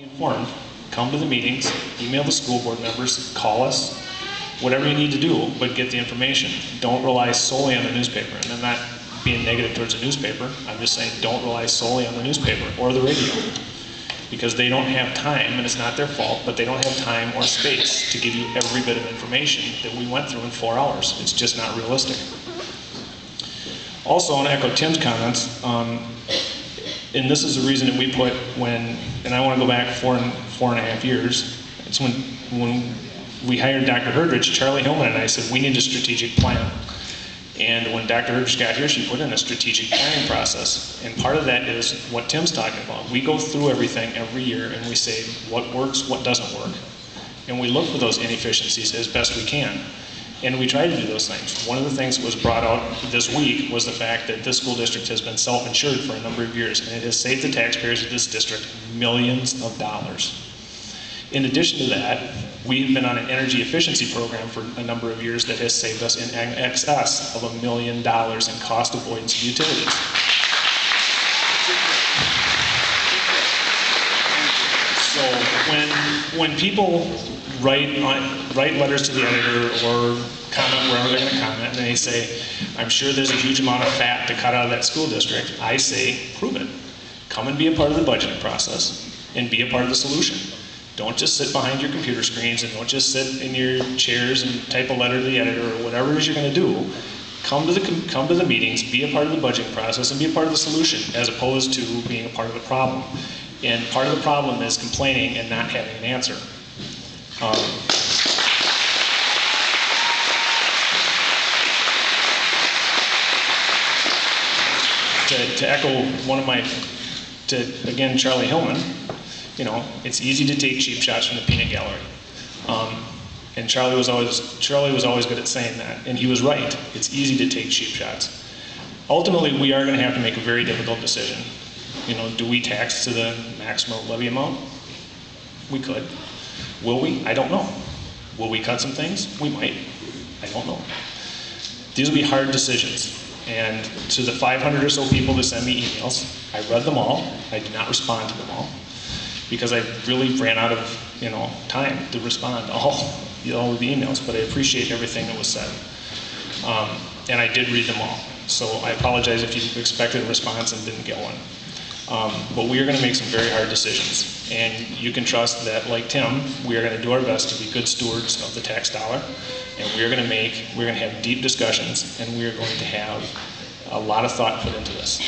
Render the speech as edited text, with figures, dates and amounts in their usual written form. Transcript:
Informed, come to the meetings, email the school board members, call us, whatever you need to do, but get the information. Don't rely solely on the newspaper. And I'm not being negative towards the newspaper. I'm just saying don't rely solely on the newspaper or the radio, because they don't have time, and it's not their fault, but they don't have time or space to give you every bit of information that we went through in 4 hours. It's just not realistic. Also, I want to echo Tim's comments, and this is the reason that we put and I want to go back four and a half years. It's when we hired Dr. Herdrich, Charlie Hillman and I said, we need a strategic plan. And when Dr. Herdrich got here, she put in a strategic planning process. And part of that is what Tim's talking about. We go through everything every year and we say what works, what doesn't work. And we look for those inefficiencies as best we can. And we try to do those things. One of the things that was brought out this week was the fact that this school district has been self-insured for a number of years, and it has saved the taxpayers of this district millions of dollars. In addition to that, we've been on an energy efficiency program for a number of years that has saved us in excess of $1 million in cost avoidance of utilities. So when people write letters to the editor or comment wherever they're going to comment, and they say, I'm sure there's a huge amount of fat to cut out of that school district, I say, prove it. Come and be a part of the budgeting process and be a part of the solution. Don't just sit behind your computer screens and don't just sit in your chairs and type a letter to the editor or whatever it is you're going to do. Come to the meetings, be a part of the budgeting process, and be a part of the solution as opposed to being a part of the problem. And part of the problem is complaining and not having an answer. To echo again, Charlie Hillman, you know, it's easy to take cheap shots from the peanut gallery. And Charlie was always good at saying that, and he was right. It's easy to take cheap shots. Ultimately, we are going to have to make a very difficult decision. You know, do we tax to the maximum levy amount? We could. Will we? I don't know. Will we cut some things? We might. I don't know. These will be hard decisions. And to the 500 or so people that send me emails, I read them all. I did not respond to them all because I really ran out of, you know, time to respond to all of the emails. But I appreciate everything that was said, and I did read them all. So I apologize if you expected a response and didn't get one. But we are going to make some very hard decisions, and you can trust that, like Tim, we are going to do our best to be good stewards of the tax dollar, and we're going to have deep discussions, and we are going to have a lot of thought put into this.